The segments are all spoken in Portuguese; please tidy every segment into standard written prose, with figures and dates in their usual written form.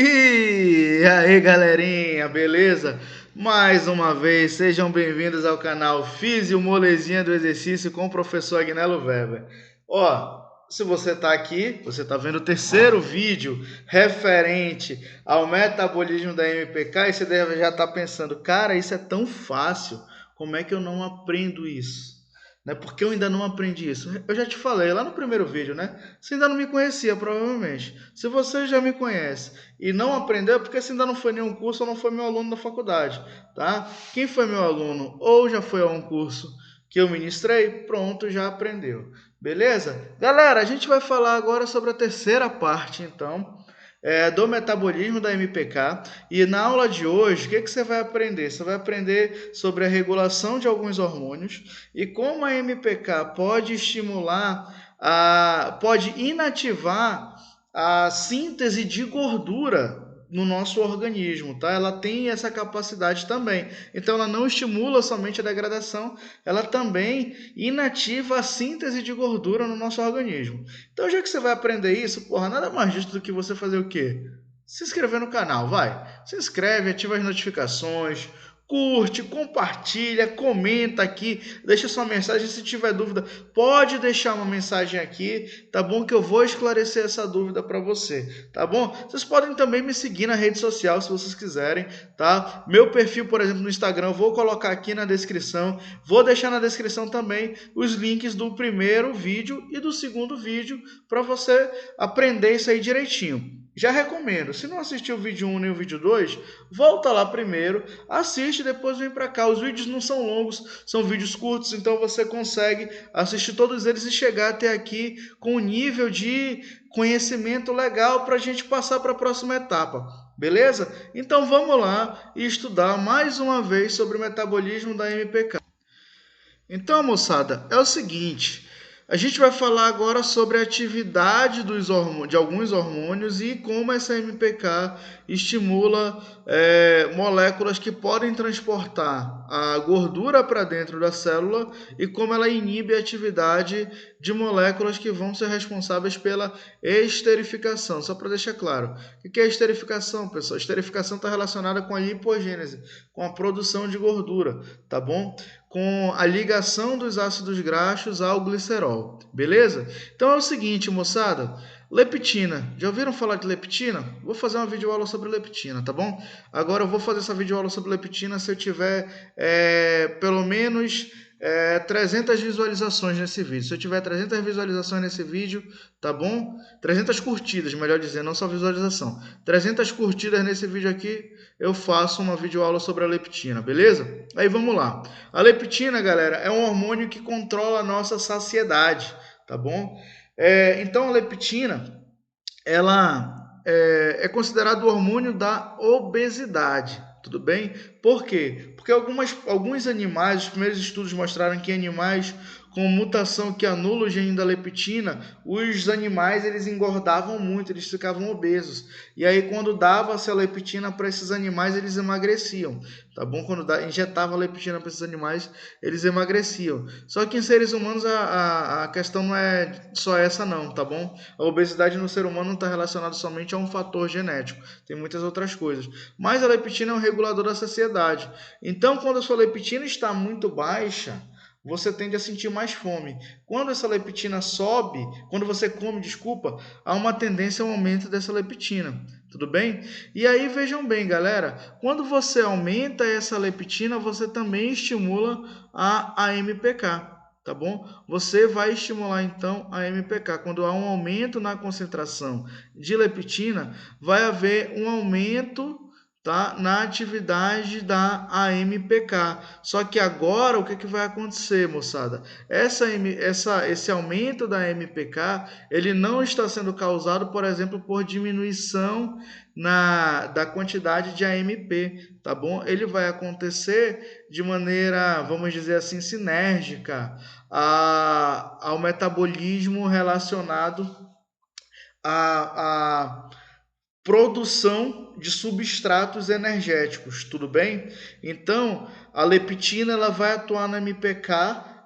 E aí, galerinha, beleza? Mais uma vez, sejam bem-vindos ao canal Físio Molezinha do Exercício com o professor Agnello Weber. Ó, se você está aqui, você está vendo o terceiro vídeo referente ao metabolismo da MPK e você deve já estar pensando, cara, isso é tão fácil, como é que eu não aprendo isso? Né? Porque eu ainda não aprendi isso. Eu já te falei lá no primeiro vídeo, né? Você ainda não me conhecia, provavelmente. Se você já me conhece e não aprendeu, é porque você ainda não foi nenhum curso ou não foi meu aluno da faculdade, tá? Quem foi meu aluno ou já foi a um curso que eu ministrei, pronto, já aprendeu. Beleza? Galera, a gente vai falar agora sobre a terceira parte, então, do metabolismo da MPK. E na aula de hoje, o que você vai aprender? Você vai aprender sobre a regulação de alguns hormônios e como a MPK pode estimular, pode inativar a síntese de gordura no nosso organismo, tá? Ela tem essa capacidade também. Então ela não estimula somente a degradação, ela também inativa a síntese de gordura no nosso organismo. Então já que você vai aprender isso, porra, nada mais justo do que você fazer o quê? Se inscrever no canal, vai. Se inscreve, ativa as notificações, curte, compartilha, comenta aqui, deixa sua mensagem. Se tiver dúvida, pode deixar uma mensagem aqui, tá bom? Que eu vou esclarecer essa dúvida para você, tá bom? Vocês podem também me seguir na rede social se vocês quiserem, tá? Meu perfil, por exemplo, no Instagram, eu vou colocar aqui na descrição, vou deixar na descrição também os links do primeiro vídeo e do segundo vídeo para você aprender isso aí direitinho. Já recomendo, se não assistiu o vídeo 1 nem o vídeo 2, volta lá primeiro, assiste e depois vem para cá. Os vídeos não são longos, são vídeos curtos, então você consegue assistir todos eles e chegar até aqui com um nível de conhecimento legal para a gente passar para a próxima etapa. Beleza? Então vamos lá e estudar mais uma vez sobre o metabolismo da MPK. Então, moçada, é o seguinte, a gente vai falar agora sobre a atividade de alguns hormônios e como essa MPK estimula moléculas que podem transportar a gordura para dentro da célula e como ela inibe a atividade de moléculas que vão ser responsáveis pela esterificação. Só para deixar claro, o que é esterificação, pessoal? Esterificação está relacionada com a lipogênese, com a produção de gordura, tá bom? Com a ligação dos ácidos graxos ao glicerol, beleza? Então é o seguinte, moçada, leptina, já ouviram falar de leptina? Vou fazer uma videoaula sobre leptina, tá bom? Agora eu vou fazer essa videoaula sobre leptina se eu tiver pelo menos 300 visualizações nesse vídeo. Se eu tiver 300 visualizações nesse vídeo, tá bom? 300 curtidas, melhor dizer, não só visualização. 300 curtidas nesse vídeo aqui, eu faço uma videoaula sobre a leptina, beleza? Aí vamos lá. A leptina, galera, é um hormônio que controla a nossa saciedade, tá bom? Então a leptina, ela é considerado o hormônio da obesidade. Tudo bem? Por quê? Porque alguns animais, os primeiros estudos mostraram que animais com mutação que anula o gene da leptina, os animais eles engordavam muito, eles ficavam obesos. E aí quando dava-se a leptina para esses animais, eles emagreciam, tá bom? Quando injetava a leptina para esses animais, eles emagreciam. Só que em seres humanos a questão não é só essa não, tá bom? A obesidade no ser humano não está relacionada somente a um fator genético, tem muitas outras coisas. Mas a leptina é um regulador da saciedade. Então, quando a sua leptina está muito baixa, você tende a sentir mais fome. Quando essa leptina sobe, quando você come, desculpa, há uma tendência ao aumento dessa leptina. Tudo bem? E aí vejam bem, galera, quando você aumenta essa leptina, você também estimula a MPK. Tá bom? Você vai estimular então a MPK. Quando há um aumento na concentração de leptina, vai haver um aumento, tá, na atividade da AMPK. Só que agora o que vai acontecer, moçada? Esse aumento da AMPK, ele não está sendo causado, por exemplo, por diminuição da quantidade de AMP, tá bom? Ele vai acontecer de maneira, vamos dizer assim, sinérgica ao metabolismo relacionado a produção de substratos energéticos, tudo bem? Então, a leptina ela vai atuar na MPK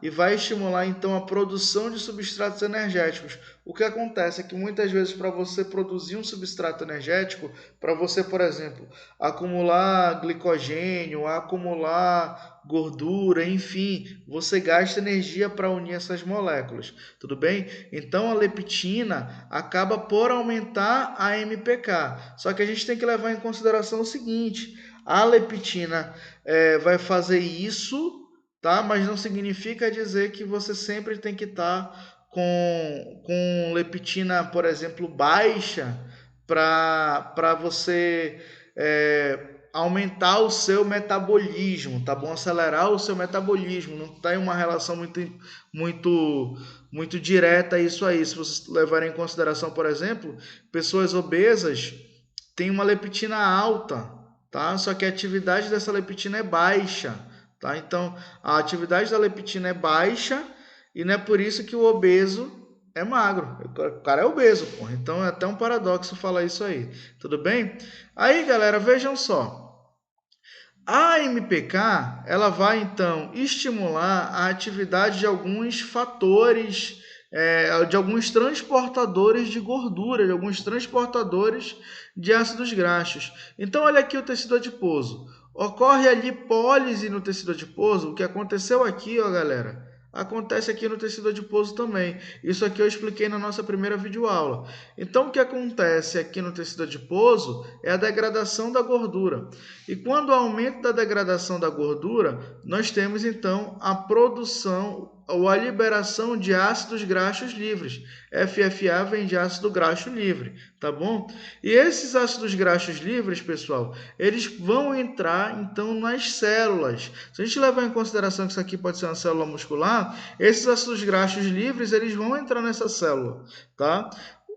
e vai estimular então a produção de substratos energéticos. O que acontece é que muitas vezes para você produzir um substrato energético, para você, por exemplo, acumular glicogênio, acumular gordura, enfim, você gasta energia para unir essas moléculas, tudo bem? Então a leptina acaba por aumentar a MPK. Só que a gente tem que levar em consideração o seguinte: a leptina vai fazer isso, tá? Mas não significa dizer que você sempre tem que estar com leptina, por exemplo, baixa para você aumentar o seu metabolismo, tá bom? Acelerar o seu metabolismo. Não tem uma relação muito direta isso aí. Se vocês levarem em consideração, por exemplo, pessoas obesas têm uma leptina alta, tá? Só que a atividade dessa leptina é baixa, tá? Então, a atividade da leptina é baixa e não é por isso que o obeso é magro. O cara é obeso, porra. Então é até um paradoxo falar isso aí. Tudo bem? Aí, galera, vejam só. A MPK, ela vai então estimular a atividade de alguns fatores, de alguns transportadores de gordura, de alguns transportadores de ácidos graxos. Então, olha aqui o tecido adiposo. Ocorre a lipólise no tecido adiposo. O que aconteceu aqui, ó, galera, acontece aqui no tecido adiposo também. Isso aqui eu expliquei na nossa primeira videoaula. Então, o que acontece aqui no tecido adiposo é a degradação da gordura. E quando há aumento da degradação da gordura, nós temos então a produção ou a liberação de ácidos graxos livres. FFA vem de ácido graxo livre, tá bom? E esses ácidos graxos livres, pessoal, eles vão entrar então nas células. Se a gente levar em consideração que isso aqui pode ser uma célula muscular, esses ácidos graxos livres, eles vão entrar nessa célula, tá?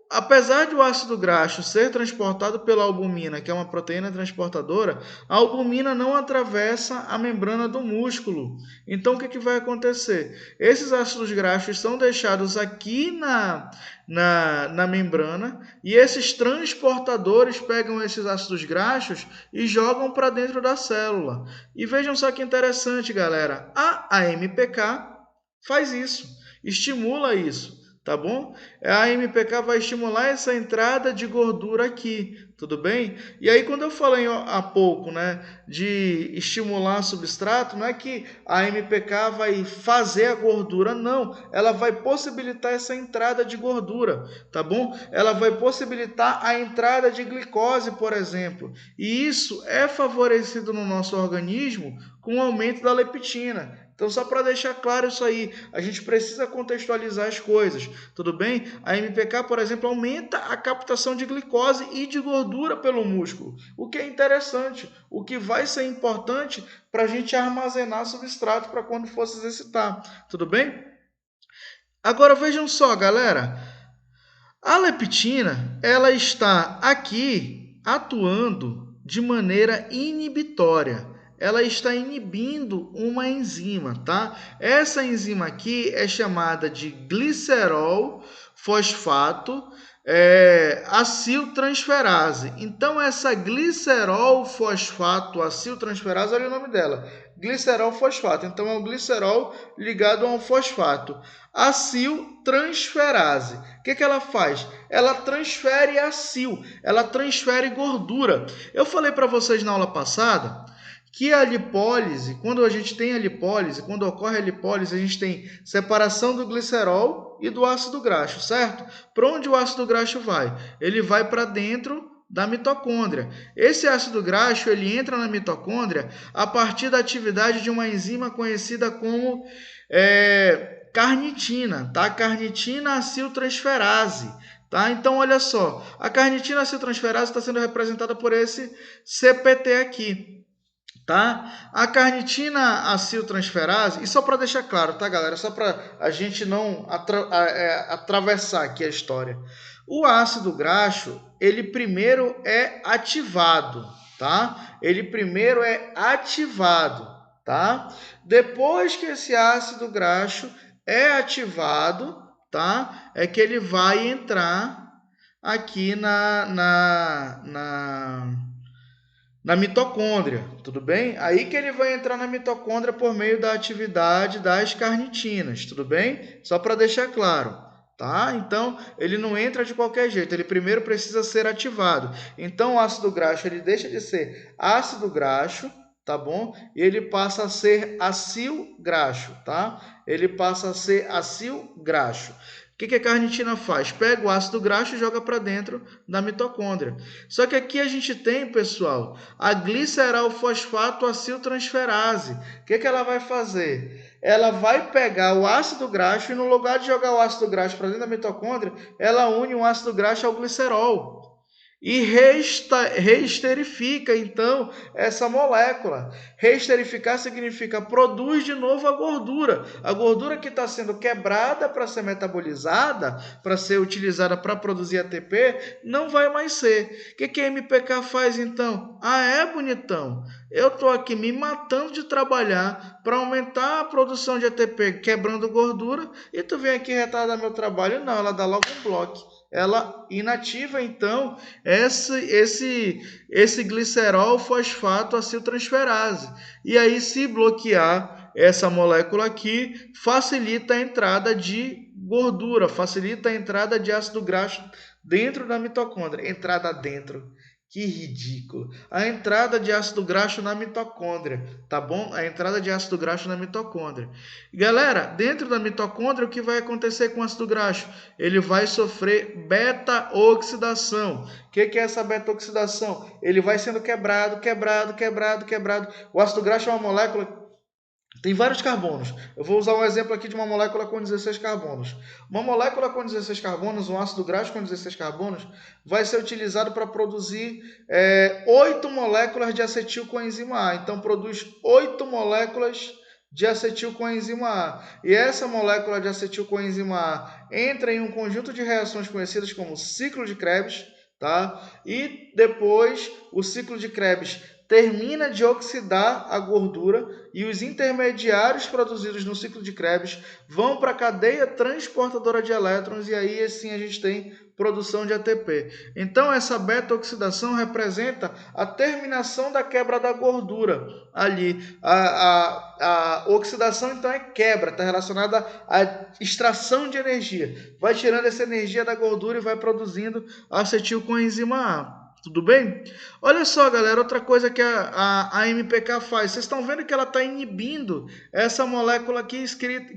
Apesar de o ácido graxo ser transportado pela albumina, que é uma proteína transportadora, a albumina não atravessa a membrana do músculo. Então, o que vai acontecer? Esses ácidos graxos são deixados aqui na membrana e esses transportadores pegam esses ácidos graxos e jogam para dentro da célula. E vejam só que interessante, galera. A AMPK faz isso, estimula isso. Tá bom? A MPK vai estimular essa entrada de gordura aqui, tudo bem? E aí, quando eu falei há pouco, né, de estimular substrato, não é que a MPK vai fazer a gordura, não. Ela vai possibilitar essa entrada de gordura, tá bom? Ela vai possibilitar a entrada de glicose, por exemplo. E isso é favorecido no nosso organismo com o aumento da leptina. Então, só para deixar claro isso aí, a gente precisa contextualizar as coisas, tudo bem? A MPK, por exemplo, aumenta a captação de glicose e de gordura pelo músculo, o que é interessante, o que vai ser importante para a gente armazenar substrato para quando for se exercitar, tudo bem? Agora, vejam só, galera, a leptina, ela está aqui atuando de maneira inibitória. Ela está inibindo uma enzima, tá? Essa enzima aqui é chamada de glicerol fosfato aciltransferase. Então, essa glicerol fosfato aciltransferase, olha o nome dela, glicerol fosfato. Então, é um glicerol ligado a um fosfato. Aciltransferase. O que ela faz? Ela transfere acil, ela transfere gordura. Eu falei para vocês na aula passada que a lipólise, quando a gente tem a lipólise, quando ocorre a lipólise, a gente tem separação do glicerol e do ácido graxo, certo? Para onde o ácido graxo vai? Ele vai para dentro da mitocôndria. Esse ácido graxo, ele entra na mitocôndria a partir da atividade de uma enzima conhecida como carnitina, tá? Carnitina aciltransferase. Tá? Então, olha só, a carnitina aciltransferase está sendo representada por esse CPT aqui. Tá? A carnitina aciltransferase, e só para deixar claro, tá, galera? Só para a gente não atravessar aqui a história. O ácido graxo, ele primeiro é ativado, tá? Ele primeiro é ativado, tá? Depois que esse ácido graxo é ativado, tá? É que ele vai entrar aqui na na mitocôndria, tudo bem? Aí que ele vai entrar na mitocôndria por meio da atividade das carnitinas, tudo bem? Só para deixar claro, tá? Então, ele não entra de qualquer jeito, ele primeiro precisa ser ativado. Então, o ácido graxo, ele deixa de ser ácido graxo, tá bom? E ele passa a ser acil graxo, tá? Ele passa a ser acil graxo. O que a carnitina faz? Pega o ácido graxo e joga para dentro da mitocôndria. Só que aqui a gente tem, pessoal, a glicerol fosfato aciltransferase. O que ela vai fazer? Ela vai pegar o ácido graxo e no lugar de jogar o ácido graxo para dentro da mitocôndria, ela une o ácido graxo ao glicerol e reesterifica, então, essa molécula. Reesterificar significa produz de novo a gordura. A gordura que está sendo quebrada para ser metabolizada, para ser utilizada para produzir ATP, não vai mais ser. O que a MPK faz, então? Ah, é, bonitão? Eu estou aqui me matando de trabalhar para aumentar a produção de ATP, quebrando gordura, e tu vem aqui retardar meu trabalho? Não, ela dá logo um bloco. Ela inativa, então, esse glicerol fosfato aciltransferase. E aí, se bloquear essa molécula aqui, facilita a entrada de gordura, facilita a entrada de ácido graxo dentro da mitocôndria. Entrada dentro. Que ridículo. A entrada de ácido graxo na mitocôndria, tá bom? A entrada de ácido graxo na mitocôndria. Galera, dentro da mitocôndria, o que vai acontecer com o ácido graxo? Ele vai sofrer beta-oxidação. O que é essa beta-oxidação? Ele vai sendo quebrado. O ácido graxo é uma molécula... Tem vários carbonos. Eu vou usar um exemplo aqui de uma molécula com 16 carbonos. Uma molécula com 16 carbonos, um ácido graxo com 16 carbonos, vai ser utilizado para produzir 8 moléculas de acetilcoenzima A. Então, produz 8 moléculas de acetilcoenzima A. E essa molécula de acetilcoenzima A entra em um conjunto de reações conhecidas como ciclo de Krebs, tá? E depois o ciclo de Krebs termina de oxidar a gordura e os intermediários produzidos no ciclo de Krebs vão para a cadeia transportadora de elétrons e aí assim a gente tem produção de ATP. Então essa beta-oxidação representa a terminação da quebra da gordura ali. A oxidação então é quebra, está relacionada à extração de energia. Vai tirando essa energia da gordura e vai produzindo acetilcoenzima A. Tudo bem? Olha só, galera, outra coisa que a MPK faz. Vocês estão vendo que ela está inibindo essa molécula aqui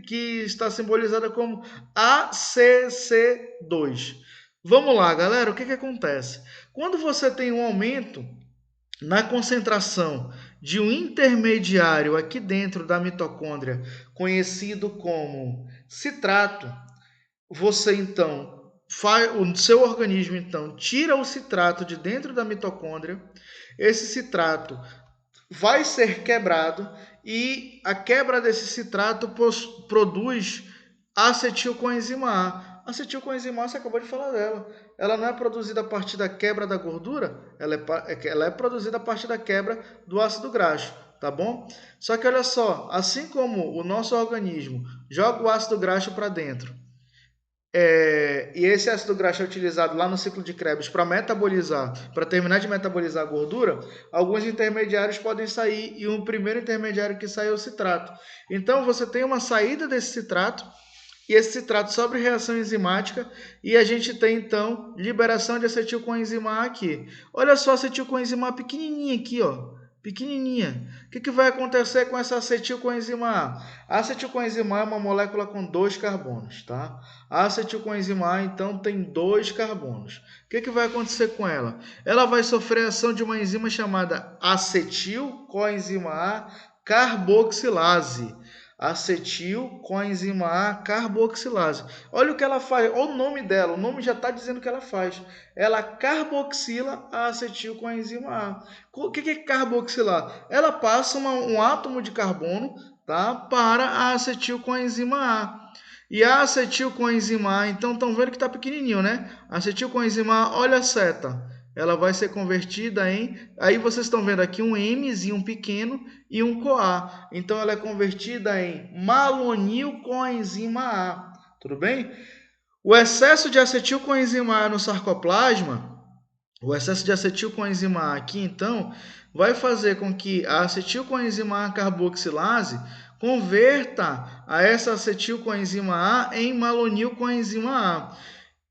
que está simbolizada como ACC2. Vamos lá, galera, o que acontece? Quando você tem um aumento na concentração de um intermediário aqui dentro da mitocôndria, conhecido como citrato, você então... o seu organismo, então, tira o citrato de dentro da mitocôndria, esse citrato vai ser quebrado e a quebra desse citrato produz acetilcoenzima A. A acetilcoenzima A, você acabou de falar dela. Ela não é produzida a partir da quebra da gordura, ela é produzida a partir da quebra do ácido graxo, tá bom? Só que olha só, assim como o nosso organismo joga o ácido graxo para dentro, e esse ácido graxo é utilizado lá no ciclo de Krebs para metabolizar, para terminar de metabolizar a gordura, alguns intermediários podem sair e o primeiro intermediário que sai é o citrato. Então você tem uma saída desse citrato e esse citrato sofre reação enzimática e a gente tem então liberação de acetilcoenzima A aqui. Olha só a acetilcoenzima A pequenininha aqui, ó. Pequenininha. O que vai acontecer com essa acetilcoenzima A? A acetilcoenzima A é uma molécula com 2 carbonos, tá? A acetilcoenzima A, então, tem 2 carbonos. O que vai acontecer com ela? Ela vai sofrer a ação de uma enzima chamada acetilcoenzima A carboxilase. Acetilcoenzima A carboxilase. Olha o que ela faz, olha o nome dela, o nome já está dizendo o que ela faz. Ela carboxila a acetilcoenzima A. O que é carboxilar? Ela passa um átomo de carbono, tá, para a acetilcoenzima A. E a acetilcoenzima A, então estão vendo que está pequenininho, né? A acetilcoenzima A, olha a seta. Ela vai ser convertida em... Aí vocês estão vendo aqui um Mzinho pequeno e um CoA. Então, ela é convertida em malonilcoenzima A. Tudo bem? O excesso de acetilcoenzima A no sarcoplasma O excesso de acetilcoenzima A aqui, então, vai fazer com que a acetilcoenzima A carboxilase converta a essa acetilcoenzima A em malonilcoenzima A.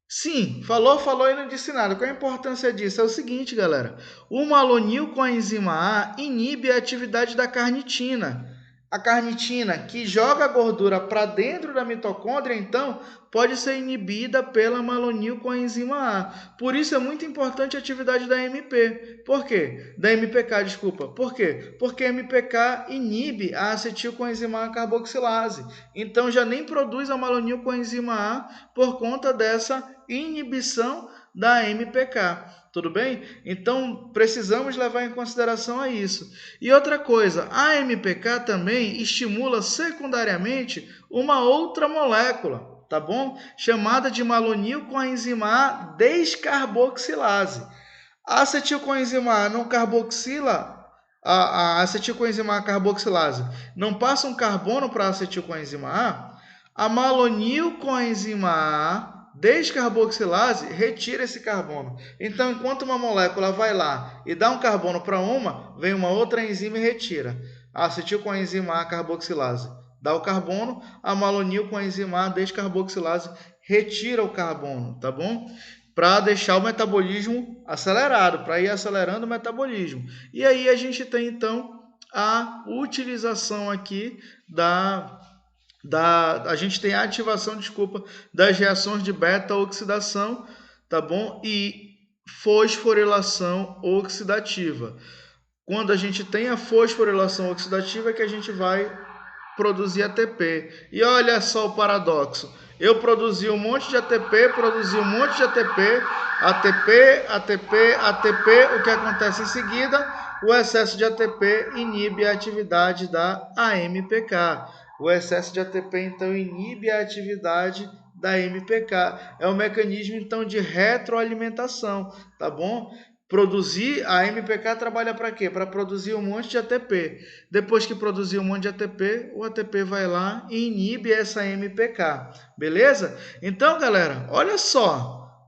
Sim, falou e não disse nada. Qual a importância disso? É o seguinte, galera. O malonilcoenzima A inibe a atividade da carnitina. A carnitina que joga a gordura para dentro da mitocôndria, então, pode ser inibida pela malonilcoenzima A. Por isso é muito importante a atividade da MP. Por quê? Da MPK, desculpa. Por quê? Porque a MPK inibe a acetilcoenzima A carboxilase. Então, já nem produz a malonilcoenzima A por conta dessa inibição da MPK. Tudo bem? Então, precisamos levar em consideração a isso. E outra coisa, a MPK também estimula secundariamente uma outra molécula, tá bom? Chamada de malonilcoenzima A descarboxilase. A acetilcoenzima A não carboxila a acetilcoenzima A carboxilase não passa um carbono para a acetilcoenzima A malonilcoenzima A descarboxilase retira esse carbono. Então, enquanto uma molécula vai lá e dá um carbono para uma, vem uma outra enzima e retira. A acetilcoenzima A carboxilase dá o carbono, a malonilcoenzima A descarboxilase retira o carbono, tá bom? Para deixar o metabolismo acelerado, para ir acelerando o metabolismo. E aí a gente tem, então, a utilização aqui a gente tem a ativação, das reações de beta-oxidação, tá bom? E fosforilação oxidativa. Quando a gente tem a fosforilação oxidativa é que a gente vai produzir ATP. E olha só o paradoxo. Eu produzi um monte de ATP, ATP. O que acontece em seguida? O excesso de ATP inibe a atividade da AMPK. O excesso de ATP, então, inibe a atividade da MPK. É um mecanismo, então, de retroalimentação, tá bom? A MPK trabalha para quê? Para produzir um monte de ATP. Depois que produzir um monte de ATP, o ATP vai lá e inibe essa MPK. Beleza? Então, galera, olha só.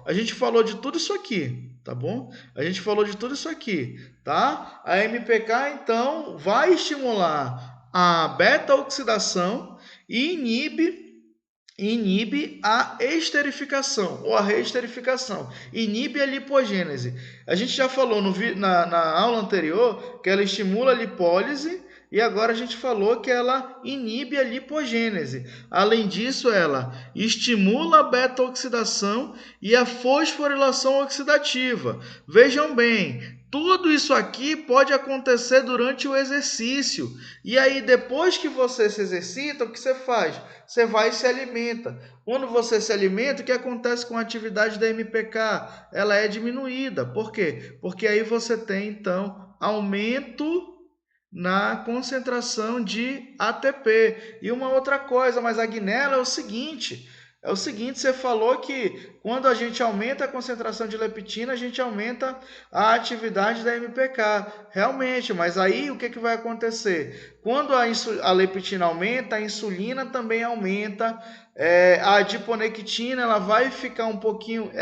A gente falou de tudo isso aqui, tá bom? A gente falou de tudo isso aqui, tá? A MPK, então, vai estimular a beta-oxidação e inibe a esterificação ou a reesterificação, inibe a lipogênese. A gente já falou na aula anterior que ela estimula a lipólise e agora a gente falou que ela inibe a lipogênese. Além disso, ela estimula a beta-oxidação e a fosforilação oxidativa. Vejam bem, tudo isso aqui pode acontecer durante o exercício. E aí, depois que você se exercita, o que você faz? Você vai e se alimenta. Quando você se alimenta, o que acontece com a atividade da MPK? Ela é diminuída. Por quê? Porque aí você tem, então, aumento na concentração de ATP. E uma outra coisa, mas Agnella, é o seguinte, você falou que quando a gente aumenta a concentração de leptina, a gente aumenta a atividade da MPK. Realmente, mas aí o que vai acontecer? Quando a leptina aumenta, a insulina também aumenta, a adiponectina ela vai ficar um pouquinho...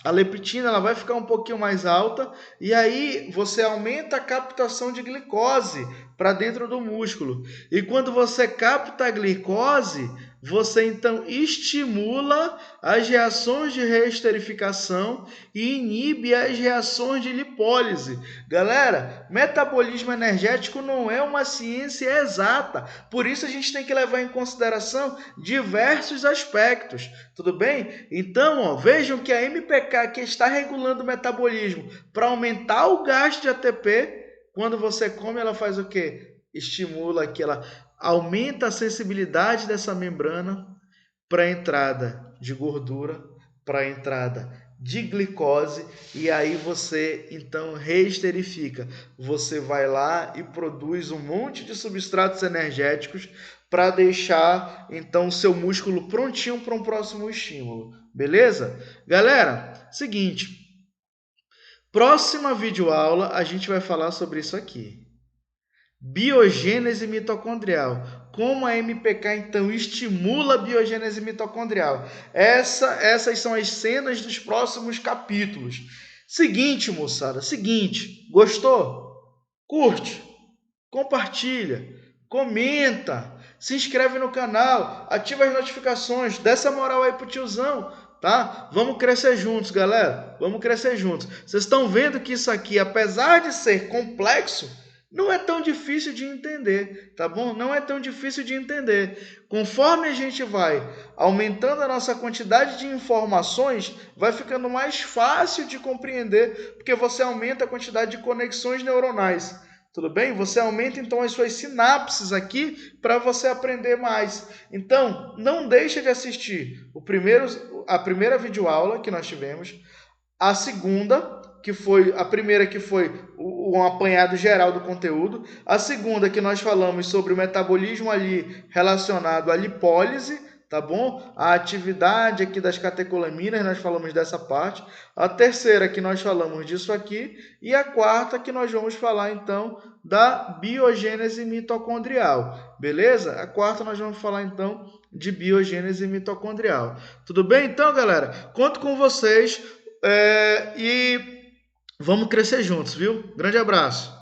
a leptina ela vai ficar um pouquinho mais alta e aí você aumenta a captação de glicose para dentro do músculo. E quando você capta a glicose, você então estimula as reações de reesterificação e inibe as reações de lipólise. Galera, metabolismo energético não é uma ciência exata, por isso a gente tem que levar em consideração diversos aspectos, tudo bem? Então, vejam que a MPK que está regulando o metabolismo para aumentar o gasto de ATP, quando você come, ela faz o quê? Estimula que ela aumenta a sensibilidade dessa membrana para a entrada de gordura, para a entrada de glicose, e aí você então reesterifica. Você vai lá e produz um monte de substratos energéticos para deixar então o seu músculo prontinho para um próximo estímulo. Beleza? Galera, seguinte. Próxima videoaula a gente vai falar sobre isso aqui. Biogênese mitocondrial. como a MPK, então, estimula a biogênese mitocondrial. Essas são as cenas dos próximos capítulos. Seguinte, moçada, seguinte, gostou? Curte, compartilha, comenta, se inscreve no canal, ativa as notificações, dá essa moral aí pro tiozão, tá? Vamos crescer juntos, galera. Vamos crescer juntos. Vocês estão vendo que isso aqui, apesar de ser complexo, não é tão difícil de entender, tá bom? Não é tão difícil de entender. Conforme a gente vai aumentando a nossa quantidade de informações, vai ficando mais fácil de compreender, porque você aumenta a quantidade de conexões neuronais. Tudo bem? Você aumenta então as suas sinapses aqui para você aprender mais. Então, não deixa de assistir a primeira videoaula que nós tivemos, a segunda, que foi a primeira que foi um apanhado geral do conteúdo, a segunda que nós falamos sobre o metabolismo ali relacionado à lipólise, tá bom? A atividade aqui das catecolaminas, nós falamos dessa parte. A terceira que nós falamos disso aqui e a quarta que nós vamos falar então da biogênese mitocondrial, beleza? A quarta nós vamos falar então de biogênese mitocondrial. Tudo bem então, galera? Conto com vocês e vamos crescer juntos, viu? Grande abraço.